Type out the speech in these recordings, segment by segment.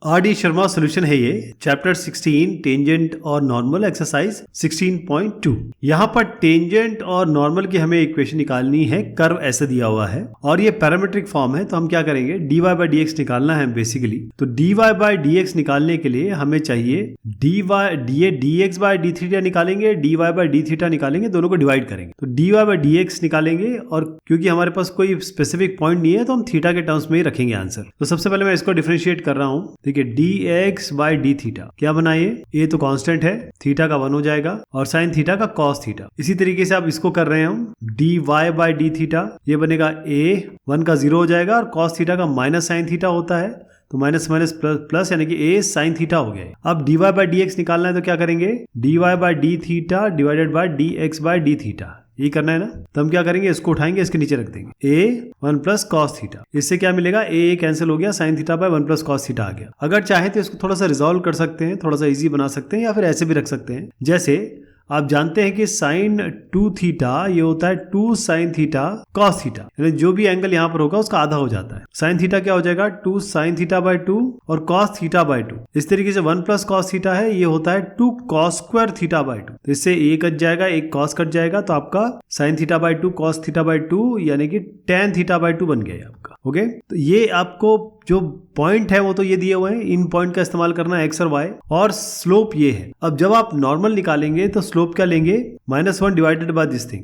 RD. Sharma solution है ये, chapter 16 tangent और नॉर्मल, एक्सरसाइज 16.2। यहाँ पर टेंजेंट और नॉर्मल की हमें इक्वेशन निकालनी है। कर्व ऐसे दिया हुआ है और ये पैरामीट्रिक फॉर्म है, तो हम क्या करेंगे, dy बाई डी एक्स निकालना है बेसिकली। तो dy बाई डी एक्स निकालने के लिए हमें चाहिए dx बाई डी थीटा निकालेंगे, dy बाई डी थीटा निकालेंगे, दोनों को डिवाइड करेंगे तो dy बाई डी एक्स निकालेंगे। और क्योंकि हमारे पास कोई स्पेसिफिक पॉइंट नहीं है तो हम थीटा के टर्म्स में ही रखेंगे आंसर। तो सबसे पहले मैं इसको डिफरेंशिएट कर रहा हूँ। ठीक है, dx बाई डी थीटा क्या बना, ये तो कांस्टेंट है, थीटा का 1 हो जाएगा और साइन थीटा का कॉस थीटा। इसी तरीके से आप इसको कर रहे हैं हम, dy बाई डी थीटा ये बनेगा a, 1 का 0 हो जाएगा और कॉस थीटा का माइनस साइन थीटा होता है तो माइनस माइनस प्लस प्लस यानी कि a साइन थीटा हो गया। अब dy बाई डी एक्स निकालना है तो क्या करेंगे, dy by D theta divided by dx by D theta, ये करना है ना। तो हम क्या करेंगे, इसको उठाएंगे, इसके नीचे रख देंगे a 1 प्लस कॉस थीटा। इससे क्या मिलेगा, a कैंसिल हो गया, sine theta by 1 plus cos theta आ गया। अगर चाहे तो इसको थोड़ा सा रिजॉल्व कर सकते हैं, थोड़ा सा इजी बना सकते हैं या फिर ऐसे भी रख सकते हैं। जैसे आप जानते हैं कि साइन 2 थीटा ये होता है 2 साइन थीटा कॉस थीटा, यानी जो भी एंगल यहाँ पर होगा उसका आधा हो जाता है। साइन थीटा क्या हो जाएगा, 2 साइन थीटा बाय 2 और कॉस थीटा बाय 2। इस तरीके से 1 प्लस कॉस थीटा है, ये होता है 2 कॉस स्क्वायर थीटा बाय 2। तो इससे a कट जाएगा, एक कॉस कट जाएगा, तो आपका sign theta bye 2 cos theta by 2 यानी कि टेन थीटा बाय 2 बन गया आपका। ओके, तो ये आपको जो पॉइंट है वो तो ये दिए हुए हैं, इन पॉइंट का इस्तेमाल करना है x और y, और स्लोप ये है। अब जब आप नॉर्मल निकालेंगे तो स्लोप क्या लेंगे, -1 डिवाइडेड बाय दिस थिंग।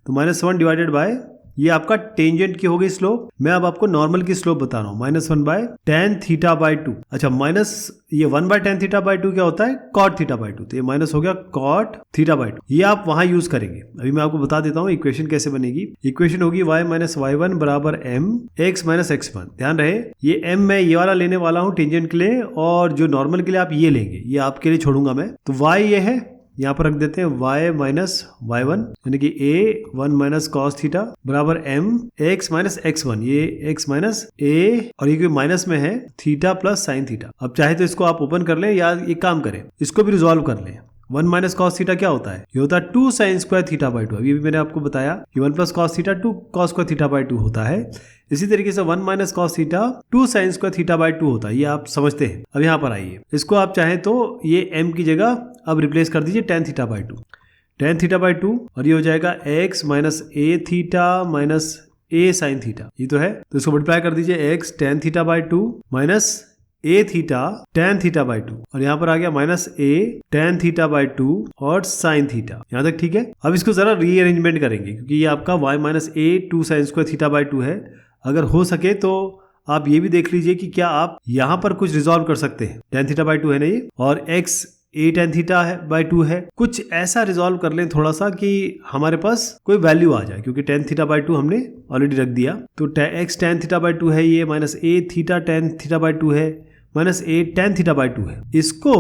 तो -1 डिवाइडेड बाय ये आपका टेंजेंट की हो गई स्लोप। मैं अब आपको नॉर्मल की स्लोप बता रहा हूँ, -1 बाय टेन थीटा बाय 2। अच्छा, माइनस ये 1 बाय टेन थीटा बाय 2 क्या होता है, कॉट थीटा बाय 2। तो ये माइनस हो गया कॉट थीटा बाय 2, ये आप वहां यूज करेंगे। अभी मैं आपको बता देता हूँ इक्वेशन कैसे बनेगी। इक्वेशन होगी y माइनस y1 बराबर m x माइनस x1। ध्यान रहे ये m मैं ये वाला लेने वाला हूँ टेंजेंट के लिए, और जो नॉर्मल के लिए आप ये लेंगे, ये आपके लिए छोड़ूंगा मैं। तो y ये है, यहाँ पर रख देते हैं y माइनस y1 यानी कि a 1 माइनस कॉस थीटा बराबर m x माइनस x1, ये x माइनस a और ये माइनस में है थीटा प्लस साइन थीटा। अब चाहे तो इसको आप ओपन कर लें या एक काम करें, इसको भी रिजॉल्व कर लें। 1 माइनस कॉस थीटा क्या होता है, ये होता है 2 साइन स्क्वायर थीटा बाय 2। अभी भी मैंने आपको बताया कि 1 plus cos theta 2 cos square theta by 2 होता है। इसी तरीके से 1 minus cos theta 2 sign square theta by 2 होता है, ये आप समझते हैं। अब यहाँ पर आइए, इसको आप चाहें तो ये m की जगह अब रिप्लेस कर दीजिए tan theta by 2, tan theta by 2, और ये हो जाएगा x minus a theta minus a sine theta, ये तो है। तो इसको मल्टीप्लाई कर दीजिए, x tan theta by 2 minus a theta tan theta by 2, और यहाँ पर आ गया minus a tan theta by 2 और साइन थीटा। यहाँ तक ठीक है। अब इसको जरा रीअरेंजमेंट करेंगे, क्योंकि ये आपका y minus a 2 sign square theta by 2 है। अगर हो सके तो आप ये भी देख लीजिए कि क्या आप यहाँ पर कुछ रिजॉल्व कर सकते हैं। टेन थीटा बाय 2 है ना ये, और x a टेन थीटा है बाय 2 है, कुछ ऐसा रिजॉल्व कर लें थोड़ा सा कि हमारे पास कोई वैल्यू आ जाए, क्योंकि टेन थीटा बाय 2 हमने ऑलरेडी रख दिया। तो x टेन थीटा बाय 2 है ये, minus a theta tan theta by 2 है, minus a tan theta by 2 है। इसको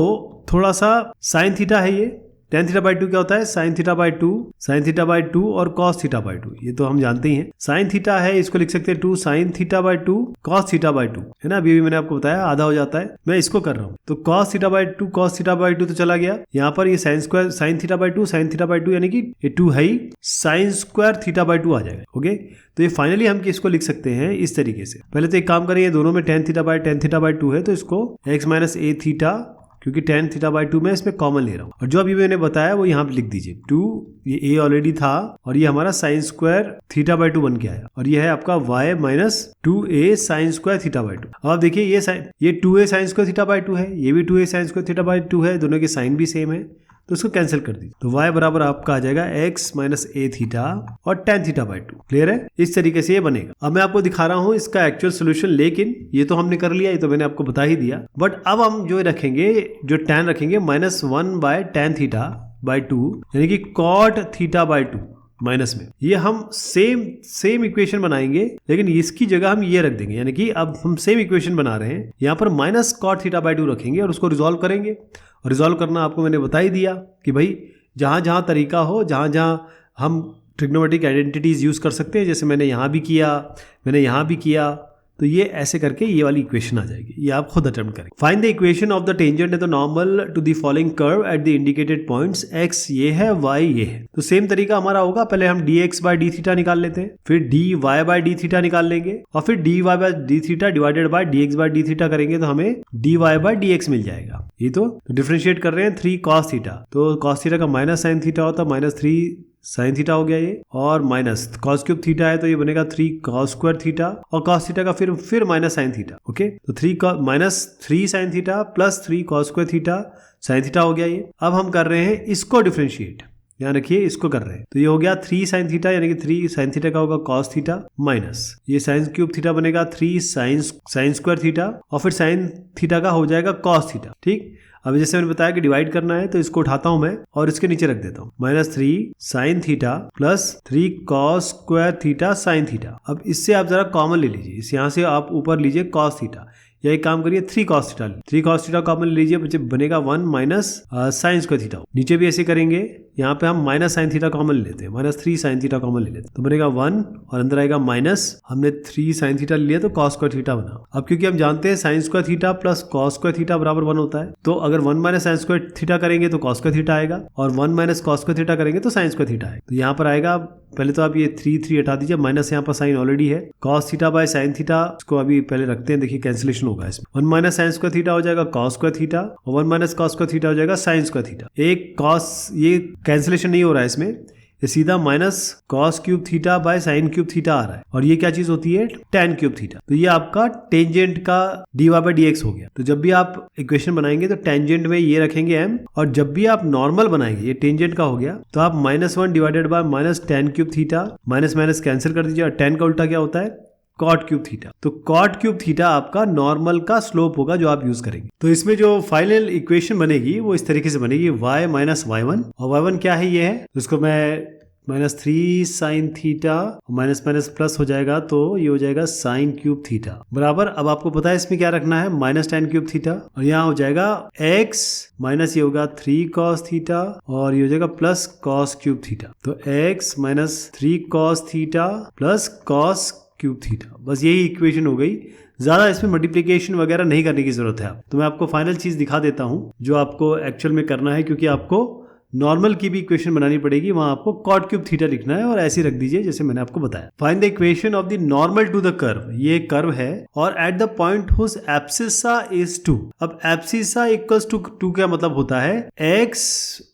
थोड़ा सा साइन थीटा है, ये टेन थीटा बाय 2 क्या होता है, sign theta bye 2, sign theta bye 2 और कॉस थीटा बाय 2, ये तो हम जानते ही हैं। साइन थीटा है, इसको लिख सकते हैं 2 sign theta bye 2 cos theta by 2, है ना। अभी भी मैंने आपको बताया आधा हो जाता है। मैं इसको कर रहा हूँ, तो cos theta by 2 cos theta by 2 तो चला गया। यहाँ पर ये sine square sine theta bye 2 sign theta bye 2 यानी कि ये 2 है ही, साइन स्क्वायर थीटा बाय 2 आ जाएगा। ओके, तो ये फाइनली हम इसको लिख सकते हैं इस तरीके से। पहले तो एक काम करें, ये दोनों में टेन थीटा बाय 2 है, तो इसको x माइनस a थीटा, क्योंकि टेन थीटा बाय 2 में इसमें कॉमन ले रहा हूँ, और जो अभी मैंने बताया वो यहाँ पे लिख दीजिए। 2 ये a ऑलरेडी था, और ये हमारा साइन स्क्वायर थीटा बाय 2 बन के आया, और ये है आपका y minus 2a sign square theta by 2। अब आप देखिए ये 2a sign square theta by 2 है, ये भी 2a sign square theta by 2 है, दोनों के साइन भी सेम है, तो इसको कैंसिल कर दीजिए। तो y बराबर आपका आ जाएगा x माइनस a थीटा और टेन थीटा बाय 2। क्लियर है, इस तरीके से ये बनेगा। अब मैं आपको दिखा रहा हूँ इसका एक्चुअल सोल्यूशन, लेकिन ये तो हमने कर लिया, ये तो मैंने आपको बता ही दिया। बट अब हम जो रखेंगे, जो tan रखेंगे -1 बाय टेन थीटा बाय 2 यानी कि कॉट थीटा बाय 2 माइनस में, ये हम सेम इक्वेशन बनाएंगे, लेकिन इसकी जगह हम ये रख देंगे, यानी कि अब हम सेम इक्वेशन बना रहे हैं, यहाँ पर माइनस कॉट थीटा बाय 2 रखेंगे और उसको रिजॉल्व करेंगे। और रिजॉल्व करना आपको मैंने बता ही दिया कि भाई जहाँ जहाँ तरीका हो, जहाँ जहाँ हम ट्रिग्नोमेट्रिक आइडेंटिटीज यूज़ कर सकते हैं, जैसे मैंने यहाँ भी किया, मैंने यहाँ भी किया, तो ये ऐसे करके ये वाली इक्वेशन आ जाएगी, ये आप खुद अटेम्प्ट करेंगे। Find the equation of the tangent and the normal to the following curve at the indicated points, x ये है, y ये है। तो सेम तरीका हमारा होगा, पहले हम dx बाय डी थीटा निकाल लेते हैं, फिर dy बाय डी थीटा निकाल लेंगे और फिर dy by d theta divided by dx by d theta करेंगे तो हमें dy बाय dx मिल जाएगा। ये तो डिफरेंशिएट कर रहे हैं 3 cos थीटा, तो cos थीटा का माइनस साइन थीटा होता है, -3 साइन थीटा हो गया ये, और माइनस कॉस क्यूब थीटा है तो ये बनेगा 3 cos स्क्वायर थीटा, और cos थीटा का फिर माइनस साइन थीटा। ओके, तो 3 sine theta plus 3 cos square theta sine theta हो गया ये। अब हम कर रहे हैं इसको डिफरेंशिएट, ध्यान रखिए इसको कर रहे हैं, तो ये हो गया 3 साइन थीटा, यानी कि 3 साइन थीटा का होगा cos थीटा माइनस ये साइन क्यूब थीटा बनेगा 3 साइन स्क्वायर थीटा, और फिर साइन थीटा का हो जाएगा cos थीटा। ठीक, अब जैसे मैंने बताया कि डिवाइड करना है तो इसको उठाता हूं मैं और इसके नीचे रख देता हूं, -3 sine theta plus 3 cos square theta sine theta. अब इससे आप जरा कॉमन ले लीजिए, इस यहाँ से आप ऊपर लीजिए cos थीटा, या एक काम करिए 3 cos theta, 3 cos theta common ले लीजिए, बनेगा 1 माइनस साइन स्क्वायर थीटा। नीचे भी ऐसे करेंगे, यहाँ पे हम माइनस साइन थीटा कॉमन ले लेते हैं, -3 साइन थीटा कॉमन ले लेते हैं, तो बनेगा 1 और अंदर आएगा माइनस, हमने 3 साइन थीटा लिया तो cos स्क्वायर थीटा बना। अब क्योंकि हम जानते हैं sign square theta plus cos square theta बराबर 1 होता है, तो अगर 1 माइनस साइन स्क्वायर थीटा करेंगे तो cos स्क्वायर थीटा आएगा, और 1 माइनस cos स्क्वायर थीटा करेंगे तो साइन स्क्वायर थीटा आएगा। तो यहाँ पर आएगा, पहले तो आप ये 3 हटा दीजिए, माइनस यहाँ पर साइन ऑलरेडी है, cos theta by sine theta इसको अभी पहले रखते हैं, देखिए कैंसिलेशन होगा इसमें, 1 माइनस साइन स्क्वायर थीटा हो जाएगा cos स्क्वायर थीटा, और 1 माइनस cos स्क्वायर थीटा हो जाएगा साइन स्क्वायर थीटा। एक cos, ये कैंसिलेशन नहीं हो रहा है इसमें, ये सीधा minus cos cube theta by sine cube theta आ रहा है, और ये क्या चीज होती है, tan क्यूब थीटा। तो ये आपका टेंजेंट का dy बाय dx हो गया। तो जब भी आप इक्वेशन बनाएंगे तो टेंजेंट में ये रखेंगे m, और जब भी आप नॉर्मल बनाएंगे, ये टेंजेंट का हो गया, तो आप -1 divided by minus tan cube theta, minus minus cancel कर दीजिए, और tan का उल्टा क्या होता है, cot क्यूब थीटा। तो cot क्यूब थीटा आपका नॉर्मल का स्लोप होगा जो आप यूज करेंगे। तो इसमें जो फाइनल इक्वेशन बनेगी वो इस तरीके से बनेगी, y माइनस y1, और y1 क्या है, ये है, तो इसको मैं -3 sine theta minus minus plus हो जाएगा, तो ये हो जाएगा साइन क्यूब थीटा बराबर। अब आपको पता है इसमें क्या रखना है, माइनस tan क्यूब थीटा, और यहाँ हो जाएगा x माइनस ये होगा 3 cos थीटा, और ये हो जाएगा प्लस cos क्यूब थीटा। तो x minus 3 cos theta plus cos cube theta, बस यही इक्वेशन हो गई। ज्यादा इसमें मल्टीप्लिकेशन वगैरह नहीं करने की जरूरत है। तो मैं आपको फाइनल चीज दिखा देता हूं जो आपको एक्चुअल में करना है, क्योंकि आपको नॉर्मल की भी इक्वेशन बनानी पड़ेगी, वहां आपको cot क्यूब थीटा लिखना है, और ऐसे रख दीजिए जैसे मैंने आपको बताया। Find the equation of the normal to the curve, ये कर्व है, और at the point whose abscissa is 2। अब एब्सिसा इक्वल्स टू 2 का मतलब होता है x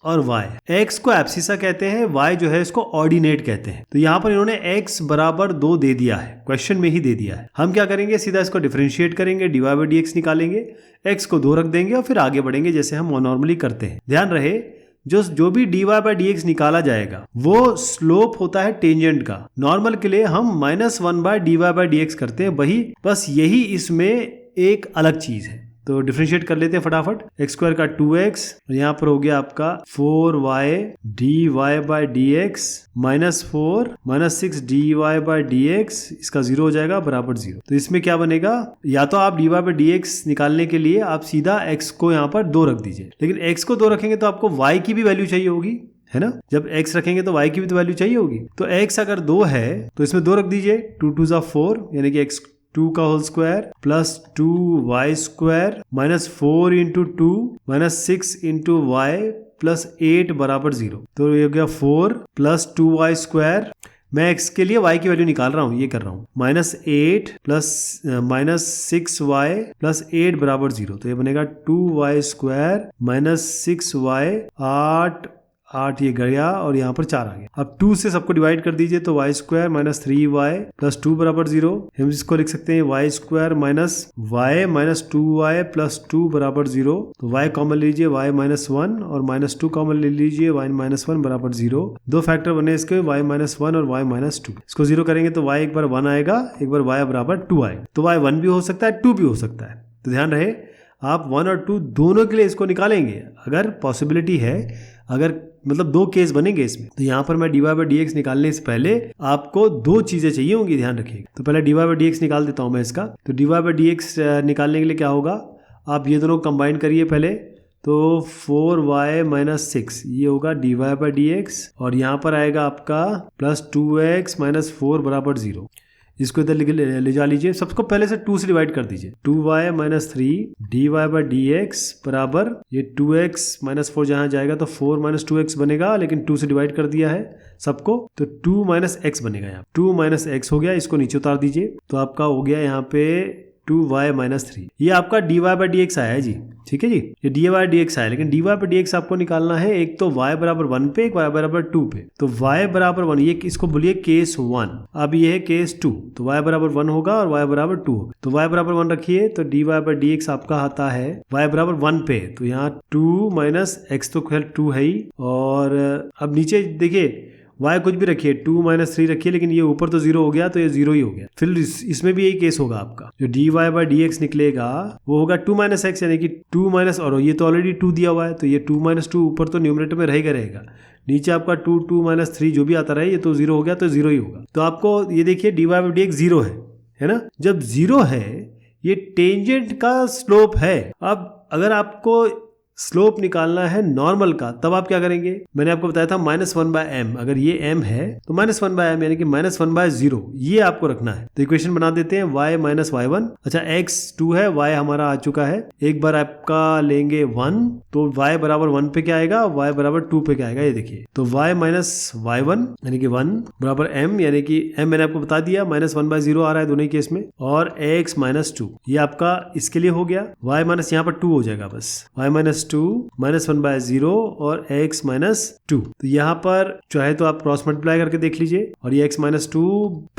और y। x को एब्सिसा कहते हैं, y जो है इसको ऑर्डिनेट कहते हैं। तो यहाँ पर इन्होंने x बराबर 2 दे दिया है, क्वेश्चन में ही दे दिया है। हम क्या करेंगे, सीधा इसको डिफरेंशिएट करेंगे, dy बाय dx निकालेंगे, x को 2 रख देंगे और फिर आगे बढ़ेंगे जैसे हम नॉर्मली करते हैं। ध्यान रहे, जो भी dy बाय dx निकाला जाएगा वो स्लोप होता है टेंजेंट का। नॉर्मल के लिए हम -1 बाय dy बाय dx करते हैं, वही बस यही इसमें एक अलग चीज है। तो डिफरेंशिएट कर लेते हैं फटाफट, x स्क्वायर का 2x, यहाँ पर हो गया आपका 4y dy by dx -4 -6 dy by dx, इसका 0 हो जाएगा बराबर 0। तो इसमें क्या बनेगा, या तो आप dy बाय dx निकालने के लिए आप सीधा x को यहाँ पर 2 रख दीजिए, लेकिन x को 2 रखेंगे तो आपको y की भी वैल्यू चाहिए होगी, है ना। जब x रखेंगे तो y की भी तो वैल्यू चाहिए होगी। तो x अगर 2 है तो इसमें 2 रख दीजिए, 2 2 जा 4, यानी कि x 2 का whole square plus 2y square minus 4 into 2 minus 6 into y plus 8 बराबर 0। तो ये हो गया 4 प्लस 2y स्क्वायर, मैं x के लिए y की वैल्यू निकाल रहा हूँ, ये कर रहा हूँ, -8 प्लस -6y प्लस 8 बराबर 0। तो ये बनेगा 2y स्क्वायर माइनस 6y 8 ये गया और यहाँ पर 4 आ गया। अब 2 से सबको डिवाइड कर दीजिए तो y square minus 3y plus 2 बराबर 0। हम इसको लिख सकते हैं y square minus y minus 2y plus 2 बराबर 0। तो y कॉमन लीजिए, y माइनस 1 और माइनस 2 कॉमन ले लीजिए, y माइनस 1 बराबर 0। दो फैक्टर बने इसके, y माइनस 1 और y माइनस 2। इसको 0 करेंगे तो y एक बार 1 आएगा, एक बार y बराबर 2 आएगा। तो y 1 भी हो सकता है, 2 भी हो सकता है। तो ध्यान रहे, आप 1 और 2 दोनों के लिए इसको निकालेंगे अगर पॉसिबिलिटी है, अगर मतलब 2 केस बनेंगे इसमें। तो यहाँ पर मैं dy बाई dx निकालने से पहले आपको 2 चीजें चाहिए होंगी, ध्यान रखिएगा। तो पहले dy बाई dx निकाल देता हूँ मैं इसका। तो dy बाई dx निकालने के लिए क्या होगा, आप ये दोनों कंबाइन करिए पहले। तो 4y माइनस 6 ये होगा dy बाई dx और यहाँ पर आएगा आपका प्लस 2x माइनस 4 बराबर 0। इसको इधर ले जा लीजिए, सबको पहले से 2 से डिवाइड कर दीजिए। 2y minus 3 dy by dx बराबर ये 2x माइनस 4 जहां जाएगा तो 4 माइनस 2x बनेगा, लेकिन 2 से डिवाइड कर दिया है सबको, तो 2 माइनस x बनेगा। यहाँ 2 माइनस x हो गया, इसको नीचे उतार दीजिए तो आपका हो गया यहाँ पे 2y माइनस 3। ये आपका dy बाई dx आया है जी, ठीक है जी, ये dy बाई dx आया, लेकिन dy बाई dx आपको निकालना है एक तो y बराबर 1 पे, एक y बराबर 2 पे। तो y बराबर 1, ये इसको बोलिए केस 1, अब ये है केस 2, तो y बराबर 1 होगा और y बराबर 2 होगा। तो y बराबर 1 रखिए तो dy बाई dx आपका आता है y बराबर 1 पे, तो यहाँ 2 माइनस x तो खैर 2 है ही, और अब नीचे देखिए y कुछ भी रखिए, 2 माइनस 3 रखिए, लेकिन ये ऊपर तो 0 हो गया तो ये 0 ही हो गया। फिर इसमें भी यही केस होगा, आपका जो dy बाई dx निकलेगा वो होगा 2 माइनस x, यानी कि 2 माइनस, और ये तो ऑलरेडी 2 दिया हुआ है तो ये 2 माइनस 2 ऊपर तो न्यूमरेटर में रहेगा, नीचे आपका 2 माइनस 3 जो भी आता रहे, ये तो 0 हो गया तो 0 ही होगा। तो आपको ये देखिए dy बाई dx 0 है ना, जब 0 है ये टेंजेंट का स्लोप है। अब अगर आपको स्लोप निकालना है नॉर्मल का, तब आप क्या करेंगे, मैंने आपको बताया था -1/m, अगर ये m है तो -1/m यानी कि -1/0 ये आपको रखना है। तो इक्वेशन बना देते हैं y माइनस y1, अच्छा x 2 है, y हमारा आ चुका है, एक बार आपका लेंगे 1 तो y बराबर 1 पे क्या आएगा, y बराबर 2 पे क्या आएगा, ये देखिए, तो y माइनस y1 यानी कि 1 बराबर m, यानी कि m मैंने आपको बता दिया -1/0 आ रहा है दोनों ही केस में, और x माइनस 2 ये आपका इसके लिए हो गया, y माइनस यहाँ पर 2 हो जाएगा बस, y माइनस 2 माइनस 1/0 और x माइनस 2। तो यहाँ पर चाहे तो आप क्रॉस मल्टीप्लाई करके देख लीजिए, और ये x माइनस 2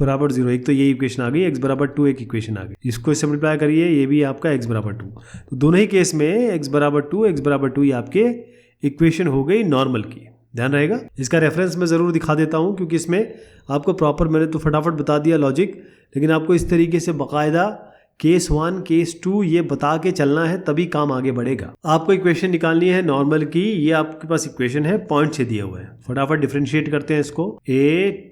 बराबर 0, एक तो ये इक्वेशन आ गई, x बराबर 2 एक इक्वेशन आ गई, इसको इससे मल्टीप्लाई करिए, ये भी आपका x बराबर 2। तो दोनों ही केस में x बराबर 2 ये आपके इक्वेशन हो गई नॉर्मल की, ध्यान रहेगा। इसका रेफरेंस मैं जरूर दिखा देता हूँ क्योंकि इसमें आपको प्रॉपर, मैंने तो फटाफट बता दिया लॉजिक, लेकिन आपको इस तरीके से बाकायदा केस 1 केस 2 ये बता के चलना है, तभी काम आगे बढ़ेगा। आपको इक्वेशन निकालनी है नॉर्मल की, ये आपके पास इक्वेशन है, पॉइंट से दिए हुए हैं, फटाफट डिफरेंशिएट करते हैं इसको। a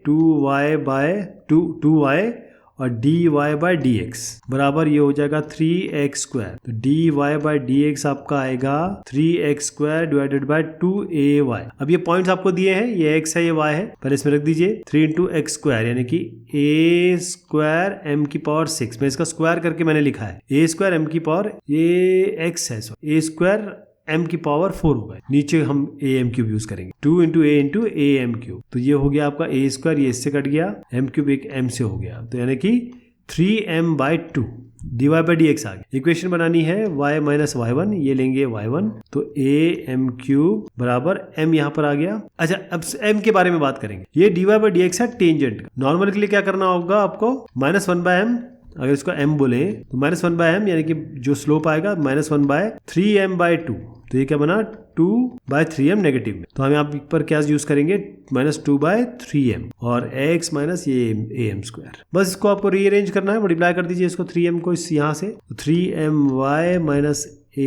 2y बाय 2y और dy बाई dx बराबर ये हो जाएगा 3x स्क्वायर, तो dy बाई dx आपका आएगा 3x square divided by 2ay। अब ये पॉइंट्स आपको दिए हैं, ये x है ये y है, पहले इसमें रख दीजिए 3 इंटू एक्स स्क्वायर यानी कि a स्क्वायर m की पावर 6, मैं इसका स्क्वायर करके मैंने लिखा है a स्क्वायर m की पावर, ये x है, a स्क्वायर m की पावर 4 होगा, नीचे हम am क्यूब यूज करेंगे, 2 into a into am cube, तो ये हो गया आपका a स्क्वायर, ये इससे कट गया, m क्यूब एक m से हो गया, तो यानी कि 3m by 2 dy by dx आ गया। इक्वेशन बनानी है y माइनस y1, ये लेंगे y1, तो am क्यूब बराबर m यहाँ पर आ गया। अच्छा अब m के बारे में बात करेंगे, ये dy बाई dx है टेंजेंट का, नॉर्मल के लिए क्या करना होगा आपको, -1/m, अगर इसको m बोले तो -1/m यानी कि जो स्लोप आएगा -1/3m/2, तो ये क्या बना 2/3m नेगेटिव में, तो हम यहाँ पर क्या यूज करेंगे -2/3m और x माइनस ये am स्क्वायर, बस इसको आपको रीअरेंज करना है, मल्टीप्लाई कर दीजिए इसको 3m को इस यहाँ से, 3my minus a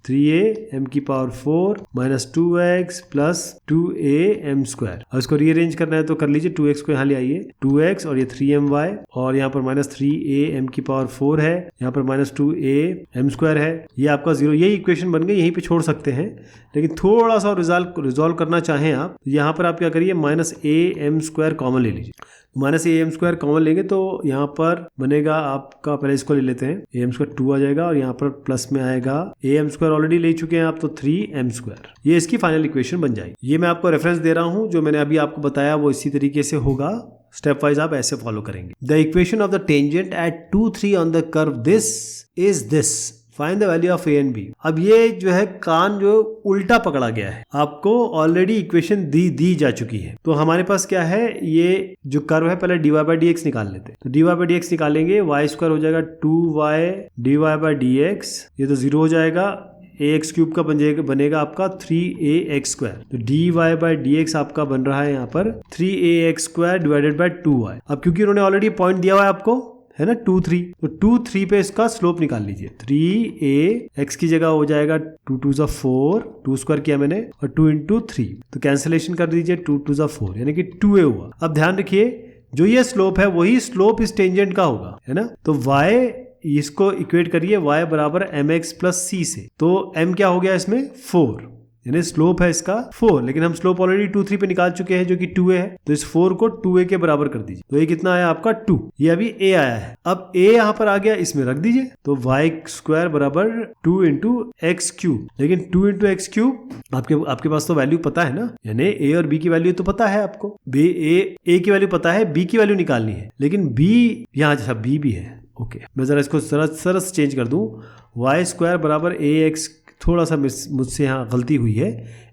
3a m की power 4 minus 2x plus 2am square. अब इसको रीअरेंज करना है तो कर लीजिए, 2x को यहाँ ले आइए, 2x और ये 3my और यहाँ पर माइनस 3a m की पावर 4 है, यहाँ पर माइनस 2a m स्क्वायर है, ये आपका 0, यही इक्वेशन बन गई, यहीं पे छोड़ सकते हैं, लेकिन थोड़ा सा रिजॉल्व करना चाहें आप, यहाँ पर आप क्या करिए -am स्क्वायर कॉमन ले लीजिए, -am स्क्वायर कॉमन लेंगे तो यहाँ पर बनेगा आपका, पहले इसको ले लेते हैं, am स्क्वायर 2 आ जाएगा और यहाँ पर प्लस में आएगा am स्क्वायर ऑलरेडी ले चुके हैं आप, तो 3m स्क्वायर, ये इसकी फाइनल इक्वेशन बन जाएगी। ये मैं आपको रेफरेंस दे रहा हूँ, जो मैंने अभी आपको बताया वो इसी तरीके से होगा, स्टेप वाइज आप ऐसे फॉलो करेंगे। The equation of the tangent at 2, 3 on the curve this is this, find the value of a and b। अब ये जो है कान जो उल्टा पकड़ा गया है, आपको ऑलरेडी इक्वेशन दी जा चुकी है, तो हमारे पास क्या है, ये जो कर्व है पहले dy बाई dx निकाल लेते हैं, तो dy बाई dx निकालेंगे, y स्क्वायर हो जाएगा 2y dy बाई dx, ये तो 0 हो जाएगा, ax क्यूब का बनेगा आपका 3ax स्क्वायर, तो dy बाई dx आपका बन रहा है यहाँ पर 3ax square divided by 2y। अब क्योंकि उन्होंने ऑलरेडी पॉइंट दिया हुआ है आपको, है ना 2, 3, तो 2, 3 पे इसका स्लोप निकाल लीजिए, 3a x की जगह हो जाएगा 2 2 जा 4, 2 स्क्वायर किया मैंने, और 2 इंटू 3, तो कैंसिलेशन कर दीजिए, 2 2 जा 4 यानी कि 2a हुआ। अब ध्यान रखिए जो ये स्लोप है वही स्लोप इस टेंजेंट का होगा, है ना, तो y इसको इक्वेट करिए y बराबर mx प्लस c से, तो m क्या हो गया इसमें 4, यानी स्लोप है इसका 4, लेकिन हम स्लोप ऑलरेडी 2 3 पे निकाल चुके हैं जो कि 2a है, तो इस 4 को 2a के बराबर कर दीजिए। तो ये कितना आया आपका 2, ये अभी a आया है। अब a यहाँ पर आ गया, इसमें रख दीजिए, तो y स्क्वायर बराबर 2 इंटू एक्स क्यूब। लेकिन 2 इंटू एक्स क्यूब आपके पास तो वैल्यू पता है ना, यानी a और b की वैल्यू तो पता है आपको, a की वैल्यू पता है, b की वैल्यू निकालनी है, लेकिन b यहाँ जैसा b भी है। ओके, मैं जरा इसको सरस चेंज कर दूं, वाई स्क्वायर बराबर ए एक्स, थोड़ा सा मुझसे यहाँ गलती हुई है,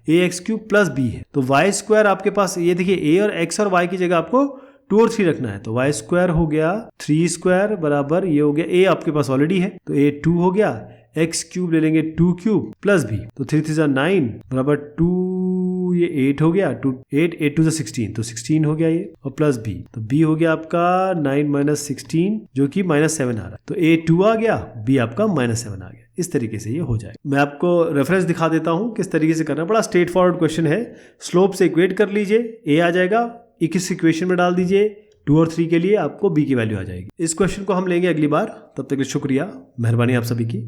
ए एक्स क्यूब प्लस बी है, तो वाई स्क्वायर आपके पास ये देखिए ए और एक्स और वाई की जगह आपको 2 और 3 रखना है, तो वाई स्क्वायर हो गया 3 स्क्वायर बराबर ये हो गया, ए आपके पास ऑलरेडी है तो ए 2 हो गया, एक्स क्यूब ले लेंगे 2 क्यूब प्लस बी, तो 3 3 9 बराबर 2, ये 8 हो गया, 8 2 16, तो 16 हो गया ये, और प्लस बी, तो बी हो गया आपका 9 माइनस 16 जो कि -7 आ रहा है, तो ए 2 आ गया, बी आपका -7 आ गया। इस तरीके से ये हो जाएगा। मैं आपको रेफरेंस दिखा देता हूं किस तरीके से करना, बड़ा स्ट्रेट फॉरवर्ड क्वेश्चन है। स्लोप से इक्वेट कर लीजिए, ए आ जाएगा, इस इक्वेशन में डाल दीजिए, 2 और 3 के लिए आपको बी की वैल्यू आ जाएगी। इस क्वेश्चन को हम लेंगे अगली बार, तब तक शुक्रिया, मेहरबानी आप सभी की।